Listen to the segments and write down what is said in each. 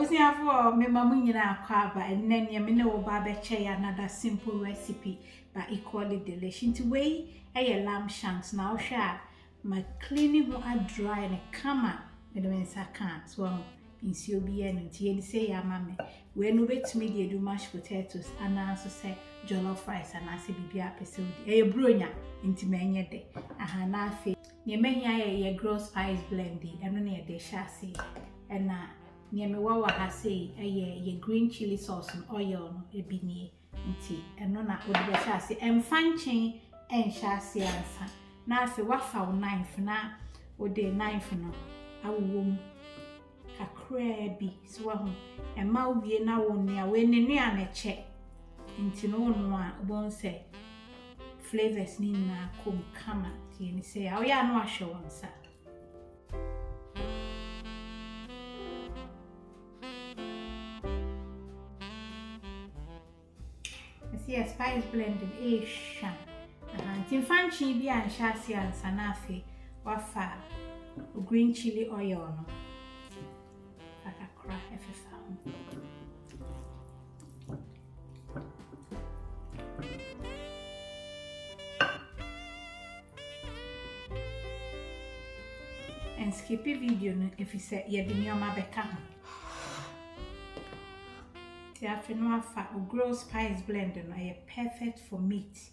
Abusiafo me mamu nyina akwaba enne ne me ne wo ba be che another simple recipe but equally delicious. Nti we lamb shanks na wo hwe a ma cleaning ho a dry and kama me de mensa kan so insi obi ya nti ye say ya mama we no betumi de do mashed potatoes ana so say jollof rice ana se bibia pese odi bronya nti menye de aha na afi ne mehia ye gross spice blend eno ne de shase ena ne me wawa ha say ye green chili sauce and oil no ebi nie nti eno na odi be shase emfanchen enshase ansa na afi wafa wo knife na odi knife no awowom akrabi so ho ema wie na wo nua we ne nua na che nti no no a bon say flavors ni na kom kama ti ni say awo ya no ahwe won sa see a spice blending shan nti fanchi bi an shasi an sanafi wafa green chili oil no akakra efefa and skip video no if you say ye di nyoma beka ho ti afeno afa o grill spice blend no perfect for meat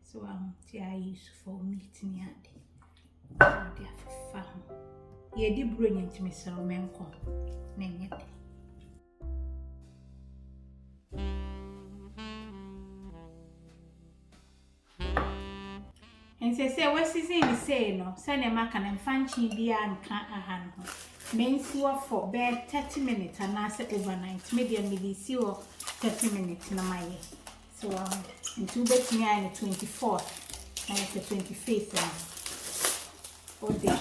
so ti I use for meat ni ade di afa ho ye di bronya ntimi se o menko na nyete and say what season say no say na maka na mfanchi bia nka aha no mensi wa for bed 30 minutes and I say overnight medium me see 30 minutes na maye so into bet me I 24th and it's the 25th all day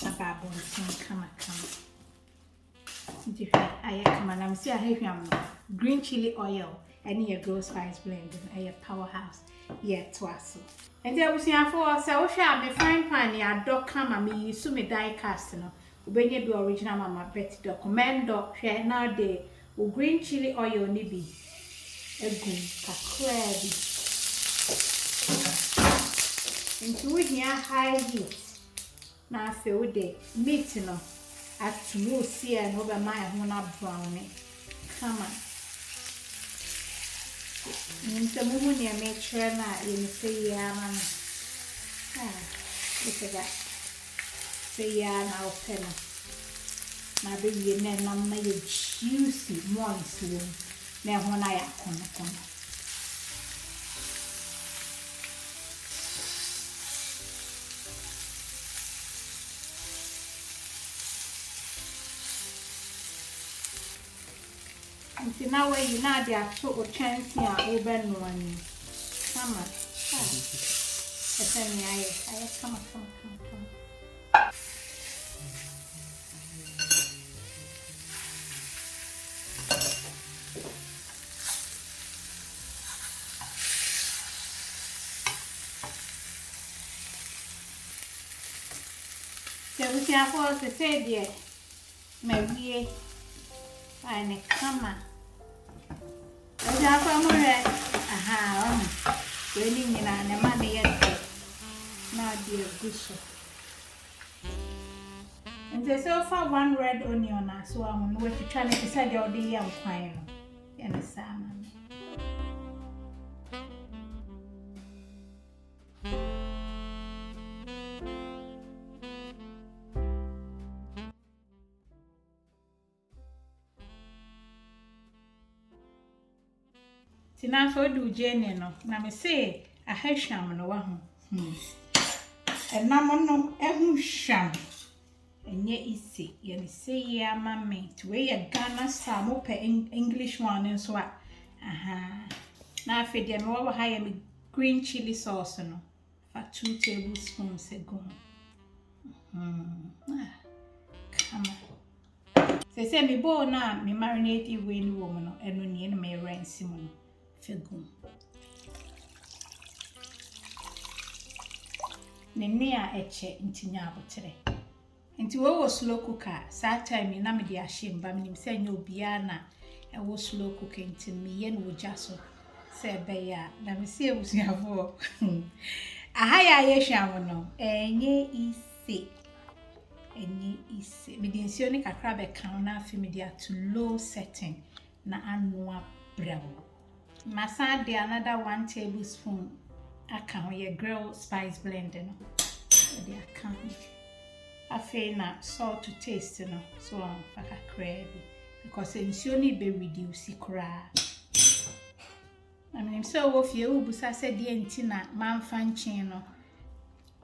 ababo ntin kama nti I come and I'm see I have green chili oil and your gross spice blend and a powerhouse twaso and there was here for so sha me frying pan ya do kama me use me die cast no ubenye do original mama bet document do hwe na de o green chili oil ni bi egu kakra bi into here high heat na afi o de meat no atu see and over my ho na brown kama nta muhu ni make sure na you say ya man look at that say ya na open na be ye na na ye juicy moist wo na ho na ya kono nti na we you na dey ato o chance a wo be no ani kama etani aye kama so we can afford to say there maybe ane kama aja kwa mure aha we ni nyina ne ma ne yete na dia guso and they so far one red onion as so am no we try to say the odi yam kwan no ya na sama tina for do jene no na me say ahahwam no wa ho enam no ehu hwam enye isi ye ne say ya mama to we ye Ghana samo pe English one so a na afi de me wa ha ye me green chili sauce no for 2 tablespoons ego kama say me bo na me marinate we ni wo no eno ni na me rinse mo fegum nenia eche ntinya abotre Nti we was slow cooker. That time na me dey ashim ba me nim say nya obia na e was slow cooker nti me ye no wogya so. Say be ya na me see ebusuafo. Aha ya ye hwam no. Enye ise. Enye ise. Me dey nsuo ne kakra be kan na afi me dey to low setting na anoa brown. Masa de another 1 tablespoon aka ho ye grill spice blend no. De aka ho. Afi na salt to taste no. So faka crabby because nsuo ni be reduce kra. I mean so wo fie wo busa se de enti na manfa nchen no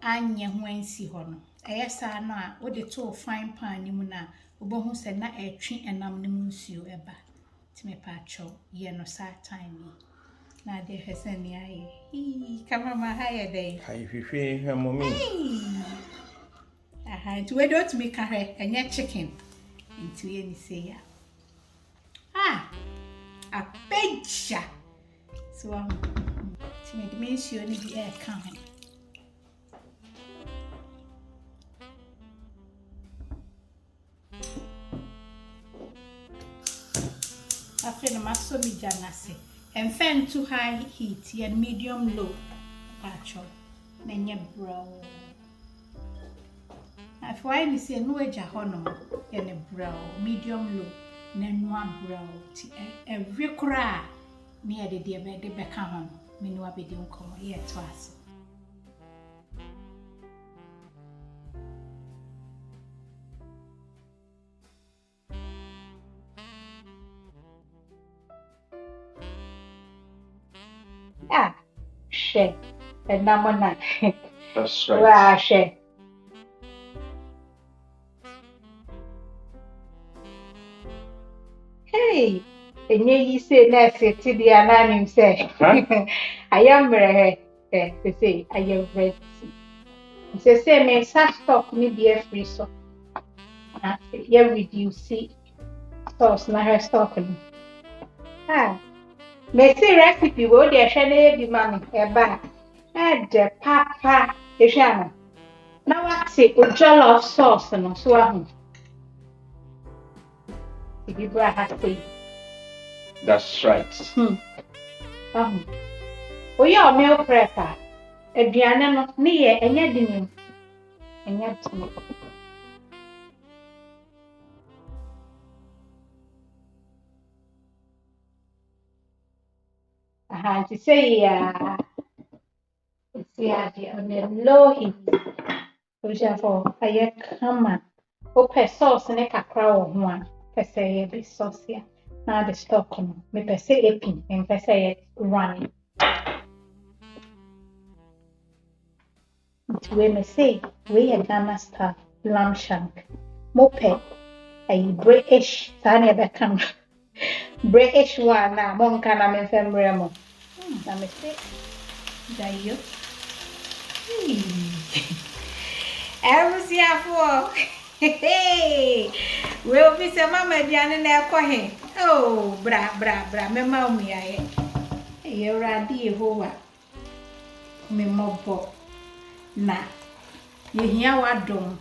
anye ho ansi ho no. Eyesa no a wo de to fine pan ni mu na obohu se na etwe enam ne mu nsuo eba. Me pacho ye no sa time na de heseni aye cameraman higher day hi hwehwe hwe mommy aha to we don't make her enya chicken into ye ni say ya a pecha so me dimension ni bi e kan ho after the maso mi janase and fan too high heat and medium low pacho menye brown after ni say no eja hono ene brown medium low na noa brown ti every kra ni ade de be ka ho me no abedi nkomo ye to aso she and namona. That's right. Wow, she. Hey, and you say next to the anonymous say, I am ready. They say, I am ready. They say, me such stock me be a free so. You reduce sauce na her stocking. Me say recipe wo dey hwe na bi ma no e ba de papa e hwe no na wate o jollof sauce no so ahu e bi bra ha say That's right. O ya o meal prepper aduane no ne ye enya dinim enya tumi to say see on a low heat. For I come on. Sauce and a kakra or one. Per se be sauce here. Now the stock on me per se a pin and per se running. We may say we a Ghana star lamb shank. Mope a British Tanya Beckham. British one now, Monka na me fembremo. Na me say Dayo. Erusiafo. Hey. We'll be some mama diane na ekohe. Oh, bra. Me ma umi aye. Ye radi Yehowa. Me mobo. Na. Ye hia wadom.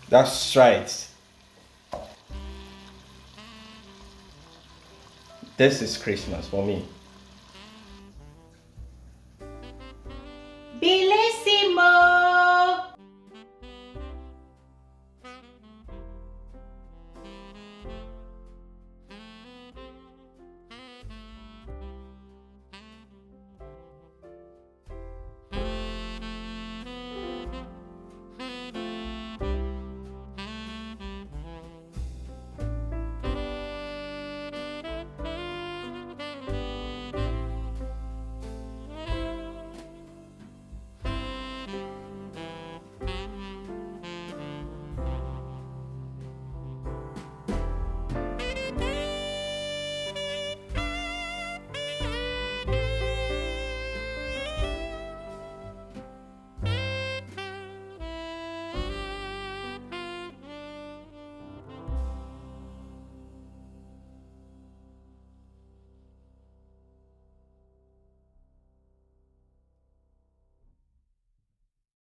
That's right. This is Christmas for me.